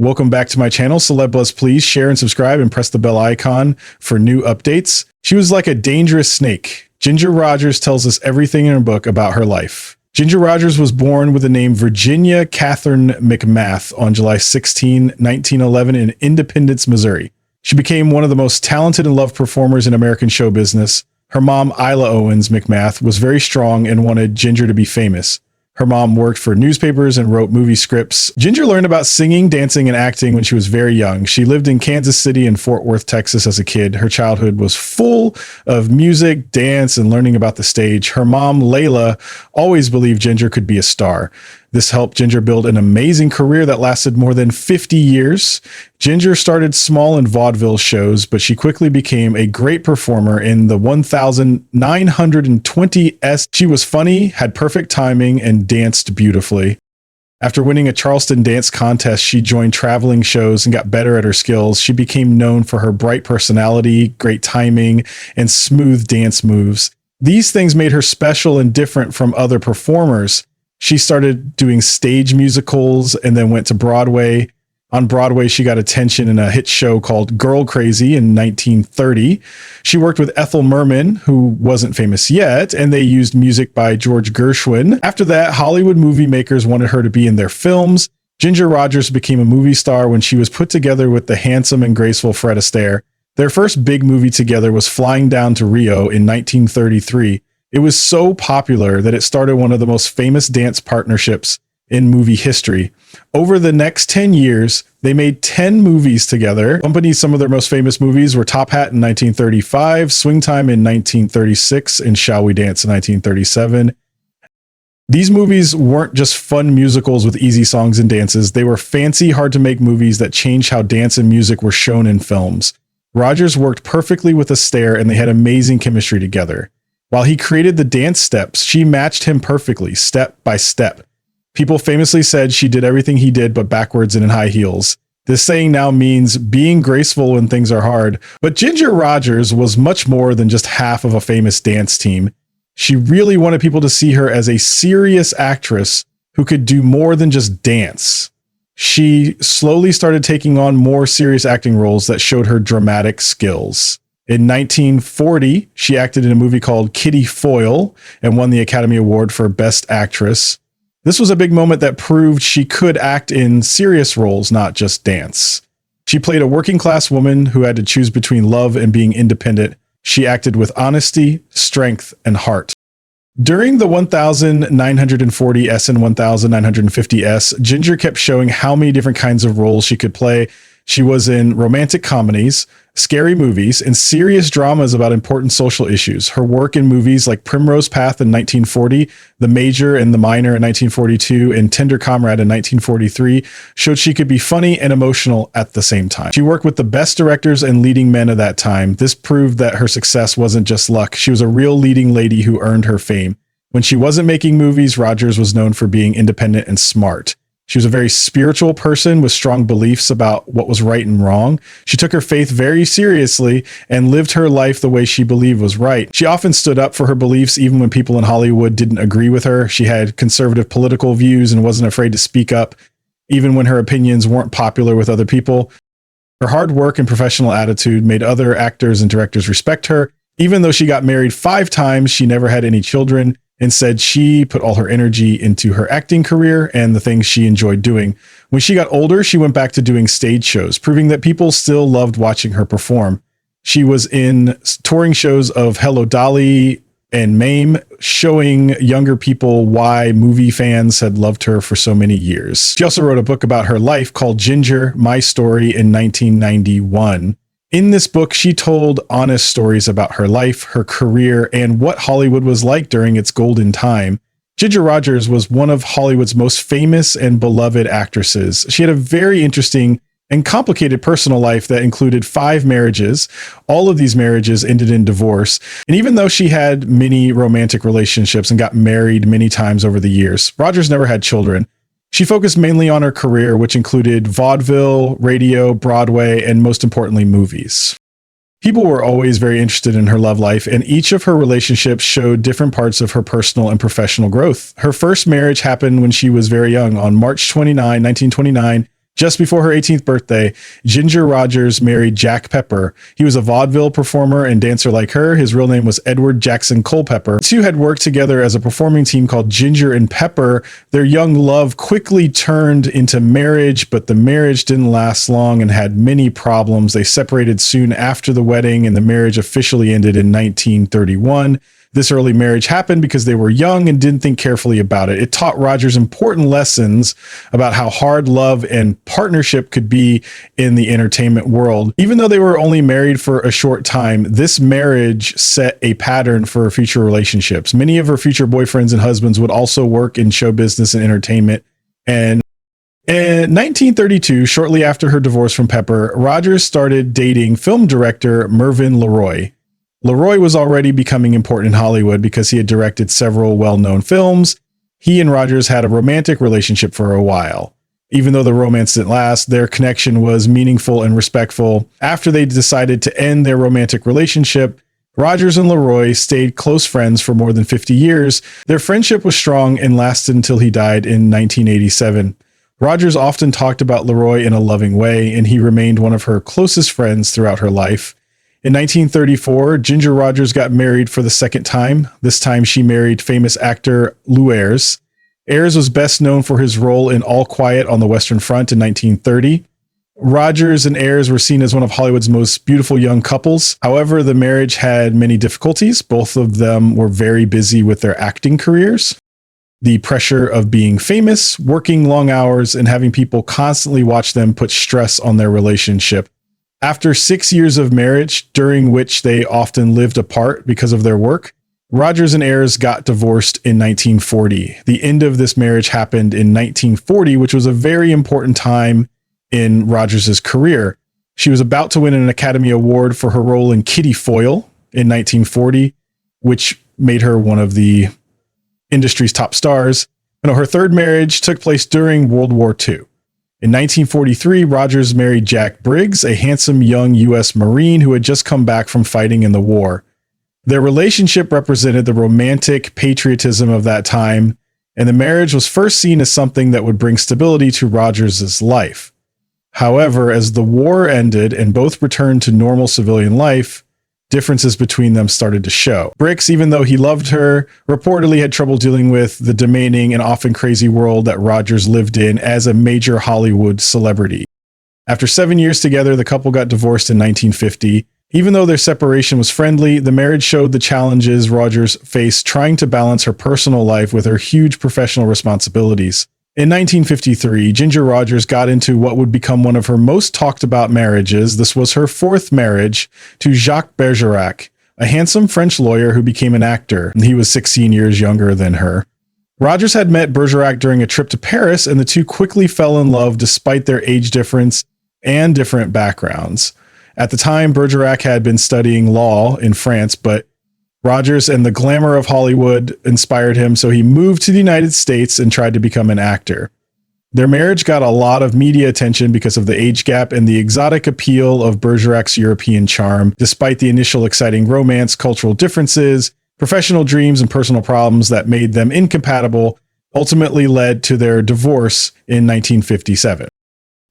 Welcome back to my channel, Celeb Buzz. Please share and subscribe and press the bell icon for new updates. She was like a dangerous snake. Ginger Rogers tells us everything in her book about her life. Ginger Rogers was born with the name Virginia Catherine McMath on July 16, 1911 in Independence, Missouri. She became one of the most talented and loved performers in American show business. Her mom, Isla Owens McMath, was very strong and wanted Ginger to be famous. Her mom worked for newspapers and wrote movie scripts. Ginger learned about singing, dancing, and acting when she was very young. She lived in Kansas City and Fort Worth, Texas as a kid. Her childhood was full of music, dance, and learning about the stage. Her mom, Layla, always believed Ginger could be a star. This helped Ginger build an amazing career that lasted more than 50 years. Ginger started small in vaudeville shows, but she quickly became a great performer in the 1920s. She was funny, had perfect timing, and danced beautifully. After winning a Charleston dance contest, she joined traveling shows and got better at her skills. She became known for her bright personality, great timing, and smooth dance moves. These things made her special and different from other performers. She started doing stage musicals and then went to Broadway. On Broadway, she got attention in a hit show called Girl Crazy in 1930. She worked with Ethel Merman, who wasn't famous yet, and they used music by George Gershwin. After that, Hollywood movie makers wanted her to be in their films. Ginger Rogers became a movie star when she was put together with the handsome and graceful Fred Astaire. Their first big movie together was Flying Down to Rio in 1933. It was so popular that it started one of the most famous dance partnerships in movie history. Over the next 10 years, they made 10 movies together. Accompanied some of their most famous movies were Top Hat in 1935, Swing Time in 1936, and Shall We Dance in 1937. These movies weren't just fun musicals with easy songs and dances. They were fancy, hard-to-make movies that changed how dance and music were shown in films. Rogers worked perfectly with Astaire, and they had amazing chemistry together. While he created the dance steps, she matched him perfectly, step by step. People famously said she did everything he did, but backwards and in high heels. This saying now means being graceful when things are hard. But Ginger Rogers was much more than just half of a famous dance team. She really wanted people to see her as a serious actress who could do more than just dance. She slowly started taking on more serious acting roles that showed her dramatic skills. In 1940, she acted in a movie called Kitty Foyle and won the Academy Award for Best Actress. This was a big moment that proved she could act in serious roles, not just dance. She played a working class woman who had to choose between love and being independent. She acted with honesty, strength, and heart. During the 1940s and 1950s, Ginger kept showing how many different kinds of roles she could play. She was in romantic comedies, scary movies, and serious dramas about important social issues. Her work in movies like Primrose Path in 1940, The Major and the Minor in 1942, and Tender Comrade in 1943 showed she could be funny and emotional at the same time. She worked with the best directors and leading men of that time. This proved that her success wasn't just luck. She was a real leading lady who earned her fame. When she wasn't making movies, Rogers was known for being independent and smart. She was a very spiritual person with strong beliefs about what was right and wrong. She took her faith very seriously and lived her life the way she believed was right. She often stood up for her beliefs even when people in Hollywood didn't agree with her. She had conservative political views and wasn't afraid to speak up, even when her opinions weren't popular with other people. Her hard work and professional attitude made other actors and directors respect her. Even though she got married 5 times, she never had any children. Instead, she put all her energy into her acting career and the things she enjoyed doing. When she got older, she went back to doing stage shows, proving that people still loved watching her perform. She was in touring shows of Hello Dolly and Mame, showing younger people why movie fans had loved her for so many years. She also wrote a book about her life called Ginger, My Story in 1991. In this book, she told honest stories about her life, her career, and what Hollywood was like during its golden time. Ginger Rogers was one of Hollywood's most famous and beloved actresses. She had a very interesting and complicated personal life that included 5 marriages. All of these marriages ended in divorce. And even though she had many romantic relationships and got married many times over the years, Rogers never had children. She focused mainly on her career, which included vaudeville, radio, Broadway, and most importantly, movies. People were always very interested in her love life, and each of her relationships showed different parts of her personal and professional growth. Her first marriage happened when she was very young. On March 29, 1929, Just before her 18th birthday, Ginger Rogers married Jack Pepper. He was a vaudeville performer and dancer like her. His real name was Edward Jackson Culpepper. The two had worked together as a performing team called Ginger and Pepper. Their young love quickly turned into marriage, but the marriage didn't last long and had many problems. They separated soon after the wedding, and the marriage officially ended in 1931. This early marriage happened because they were young and didn't think carefully about it. It taught Rogers important lessons about how hard love and partnership could be in the entertainment world. Even though they were only married for a short time, this marriage set a pattern for future relationships. Many of her future boyfriends and husbands would also work in show business and entertainment. And in 1932, shortly after her divorce from Pepper, Rogers started dating film director Mervyn LeRoy. LeRoy was already becoming important in Hollywood because he had directed several well-known films. He and Rogers had a romantic relationship for a while. Even though the romance didn't last, their connection was meaningful and respectful. After they decided to end their romantic relationship, Rogers and LeRoy stayed close friends for more than 50 years. Their friendship was strong and lasted until he died in 1987. Rogers often talked about LeRoy in a loving way, and he remained one of her closest friends throughout her life. In 1934, Ginger Rogers got married for the second time. This time she married famous actor Lew Ayres. Ayres was best known for his role in All Quiet on the Western Front in 1930. Rogers and Ayres were seen as one of Hollywood's most beautiful young couples. However, the marriage had many difficulties. Both of them were very busy with their acting careers. The pressure of being famous, working long hours, and having people constantly watch them put stress on their relationship. After 6 years of marriage, during which they often lived apart because of their work, Rogers and Ayres got divorced in 1940. The end of this marriage happened in 1940, which was a very important time in Rogers' career. She was about to win an Academy Award for her role in Kitty Foyle in 1940, which made her one of the industry's top stars. Her third marriage took place during World War II. In 1943, Rogers married Jack Briggs, a handsome young U.S. Marine who had just come back from fighting in the war. Their relationship represented the romantic patriotism of that time, and the marriage was first seen as something that would bring stability to Rogers' life. However, as the war ended and both returned to normal civilian life, differences between them started to show. Briggs, even though he loved her, reportedly had trouble dealing with the demanding and often crazy world that Rogers lived in as a major Hollywood celebrity. After 7 years together, the couple got divorced in 1950. Even though their separation was friendly, the marriage showed the challenges Rogers faced trying to balance her personal life with her huge professional responsibilities. In 1953, Ginger Rogers got into what would become one of her most talked about marriages. This was her fourth marriage to Jacques Bergerac, a handsome French lawyer who became an actor. He was 16 years younger than her. Rogers had met Bergerac during a trip to Paris, and the two quickly fell in love despite their age difference and different backgrounds. At the time, Bergerac had been studying law in France, but Rogers and the glamour of Hollywood inspired him, so he moved to the United States and tried to become an actor. Their marriage got a lot of media attention because of the age gap and the exotic appeal of Bergerac's European charm. Despite the initial exciting romance, cultural differences, professional dreams, and personal problems that made them incompatible ultimately led to their divorce in 1957.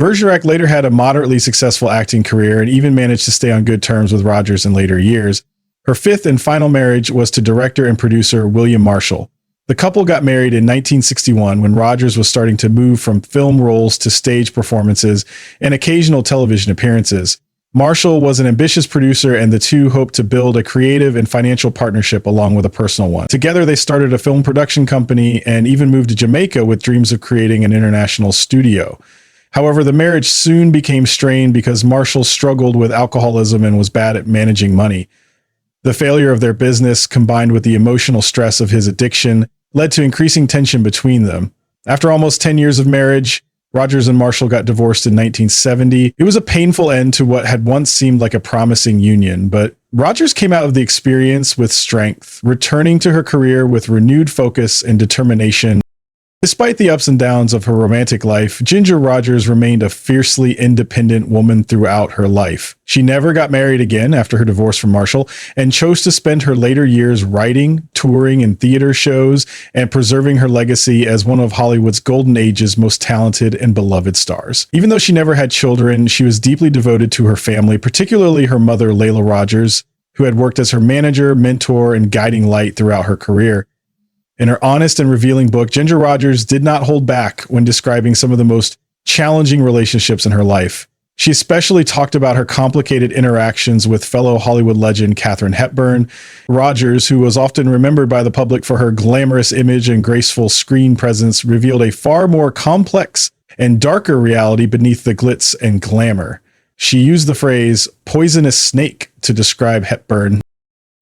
Bergerac later had a moderately successful acting career and even managed to stay on good terms with Rogers in later years. Her fifth and final marriage was to director and producer William Marshall. The couple got married in 1961 when Rogers was starting to move from film roles to stage performances and occasional television appearances. Marshall was an ambitious producer, and the two hoped to build a creative and financial partnership along with a personal one. Together, they started a film production company and even moved to Jamaica with dreams of creating an international studio. However, the marriage soon became strained because Marshall struggled with alcoholism and was bad at managing money. The failure of their business, combined with the emotional stress of his addiction, led to increasing tension between them. After almost 10 years of marriage, Rogers and Marshall got divorced in 1970. It was a painful end to what had once seemed like a promising union, but Rogers came out of the experience with strength, returning to her career with renewed focus and determination. Despite the ups and downs of her romantic life, Ginger Rogers remained a fiercely independent woman throughout her life. She never got married again after her divorce from Marshall and chose to spend her later years writing, touring in theater shows, and preserving her legacy as one of Hollywood's golden age's most talented and beloved stars. Even though she never had children, she was deeply devoted to her family, particularly her mother, Layla Rogers, who had worked as her manager, mentor, and guiding light throughout her career. In her honest and revealing book, Ginger Rogers did not hold back when describing some of the most challenging relationships in her life. She especially talked about her complicated interactions with fellow Hollywood legend Katharine Hepburn. Rogers, who was often remembered by the public for her glamorous image and graceful screen presence, revealed a far more complex and darker reality beneath the glitz and glamour. She used the phrase poisonous snake to describe Hepburn.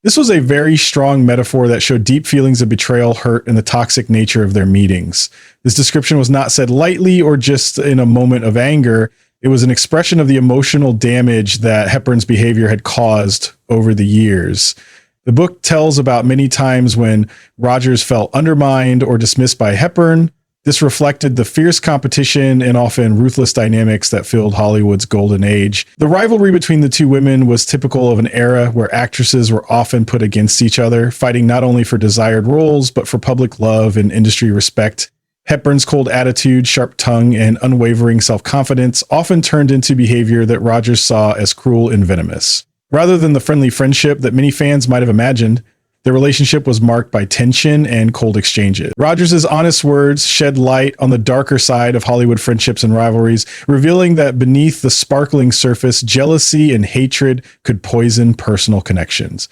This was a very strong metaphor that showed deep feelings of betrayal, hurt, and the toxic nature of their meetings. This description was not said lightly or just in a moment of anger. It was an expression of the emotional damage that Hepburn's behavior had caused over the years. The book tells about many times when Rogers felt undermined or dismissed by Hepburn. This reflected the fierce competition and often ruthless dynamics that filled Hollywood's golden age. The rivalry between the two women was typical of an era where actresses were often put against each other, fighting not only for desired roles, but for public love and industry respect. Hepburn's cold attitude, sharp tongue, and unwavering self-confidence often turned into behavior that Rogers saw as cruel and venomous. Rather than the friendly friendship that many fans might have imagined, their relationship was marked by tension and cold exchanges. Rogers' honest words shed light on the darker side of Hollywood friendships and rivalries, revealing that beneath the sparkling surface, jealousy and hatred could poison personal connections.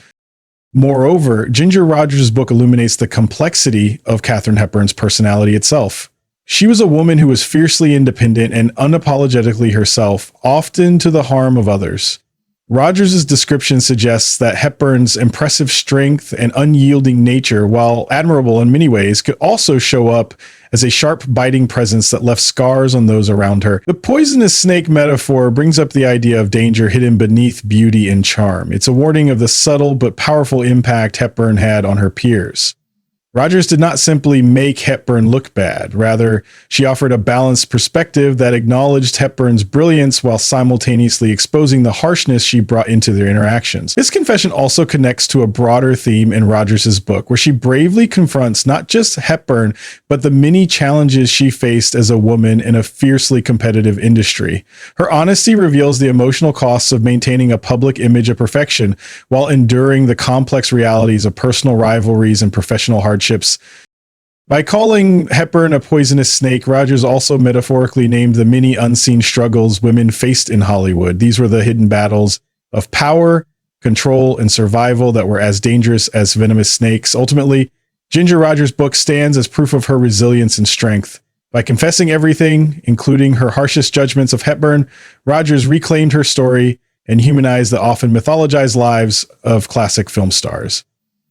Moreover, Ginger Rogers' book illuminates the complexity of Katharine Hepburn's personality itself. She was a woman who was fiercely independent and unapologetically herself, often to the harm of others. Rogers' description suggests that Hepburn's impressive strength and unyielding nature, while admirable in many ways, could also show up as a sharp, biting presence that left scars on those around her. The poisonous snake metaphor brings up the idea of danger hidden beneath beauty and charm. It's a warning of the subtle but powerful impact Hepburn had on her peers. Rogers did not simply make Hepburn look bad. Rather, she offered a balanced perspective that acknowledged Hepburn's brilliance while simultaneously exposing the harshness she brought into their interactions. This confession also connects to a broader theme in Rogers' book, where she bravely confronts not just Hepburn, but the many challenges she faced as a woman in a fiercely competitive industry. Her honesty reveals the emotional costs of maintaining a public image of perfection while enduring the complex realities of personal rivalries and professional hardships. By calling Hepburn a poisonous snake, Rogers also metaphorically named the many unseen struggles women faced in Hollywood. These were the hidden battles of power, control, and survival that were as dangerous as venomous snakes. Ultimately, Ginger Rogers' book stands as proof of her resilience and strength. By confessing everything, including her harshest judgments of Hepburn, Rogers reclaimed her story and humanized the often mythologized lives of classic film stars.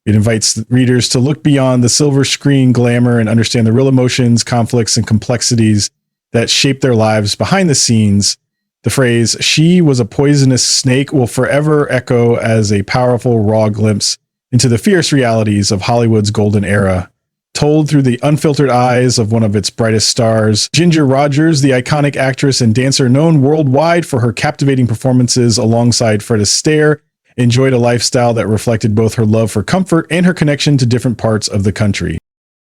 It invites readers to look beyond the silver screen glamour and understand the real emotions, conflicts, and complexities that shape their lives behind the scenes. The phrase, "she was a poisonous snake," will forever echo as a powerful, raw glimpse into the fierce realities of Hollywood's golden era. Told through the unfiltered eyes of one of its brightest stars, Ginger Rogers, the iconic actress and dancer known worldwide for her captivating performances alongside Fred Astaire, enjoyed a lifestyle that reflected both her love for comfort and her connection to different parts of the country.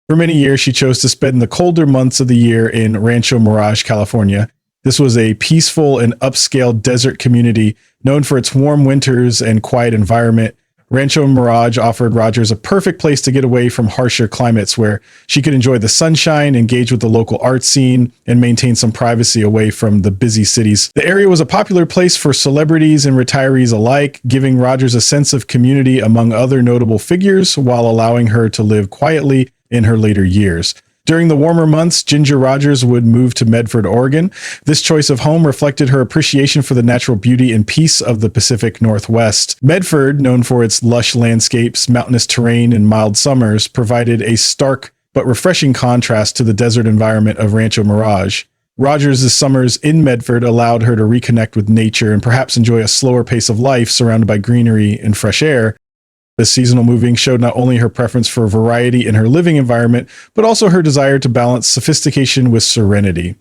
For many years, she chose to spend the colder months of the year in Rancho Mirage, California. This was a peaceful and upscale desert community known for its warm winters and quiet environment. Rancho Mirage offered Rogers a perfect place to get away from harsher climates, where she could enjoy the sunshine, engage with the local art scene, and maintain some privacy away from the busy cities. The area was a popular place for celebrities and retirees alike, giving Rogers a sense of community among other notable figures while allowing her to live quietly in her later years. During the warmer months, Ginger Rogers would move to Medford, Oregon. This choice of home reflected her appreciation for the natural beauty and peace of the Pacific Northwest. Medford, known for its lush landscapes, mountainous terrain, and mild summers, provided a stark but refreshing contrast to the desert environment of Rancho Mirage. Rogers' summers in Medford allowed her to reconnect with nature and perhaps enjoy a slower pace of life surrounded by greenery and fresh air. This seasonal moving showed not only her preference for variety in her living environment, but also her desire to balance sophistication with serenity.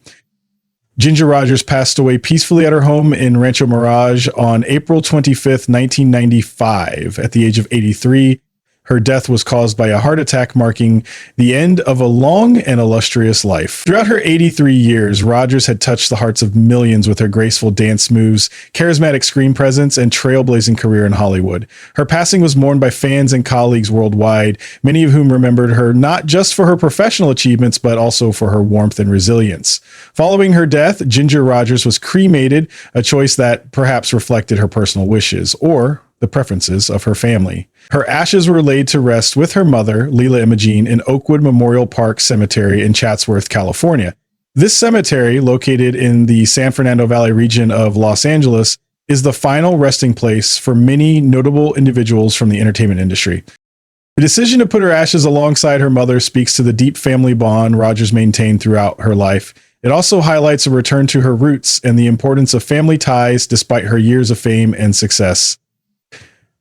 Ginger Rogers passed away peacefully at her home in Rancho Mirage on April 25th, 1995, at the age of 83. Her death was caused by a heart attack, marking the end of a long and illustrious life. Throughout her 83 years, Rogers had touched the hearts of millions with her graceful dance moves, charismatic screen presence, and trailblazing career in Hollywood. Her passing was mourned by fans and colleagues worldwide, many of whom remembered her not just for her professional achievements, but also for her warmth and resilience. Following her death, Ginger Rogers was cremated, a choice that perhaps reflected her personal wishes, or the preferences of her family. Her ashes were laid to rest with her mother, Leila Imogene, in Oakwood Memorial Park Cemetery in Chatsworth, California. This cemetery, located in the San Fernando Valley region of Los Angeles, is the final resting place for many notable individuals from the entertainment industry. The decision to put her ashes alongside her mother speaks to the deep family bond Rogers maintained throughout her life. It also highlights a return to her roots and the importance of family ties despite her years of fame and success.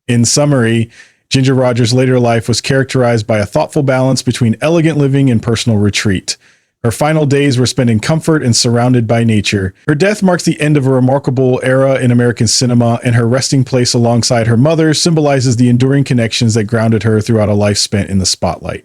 In summary, Ginger Rogers' later life was characterized by a thoughtful balance between elegant living and personal retreat. Her final days were spent in comfort and surrounded by nature. Her death marks the end of a remarkable era in American cinema, and her resting place alongside her mother symbolizes the enduring connections that grounded her throughout a life spent in the spotlight.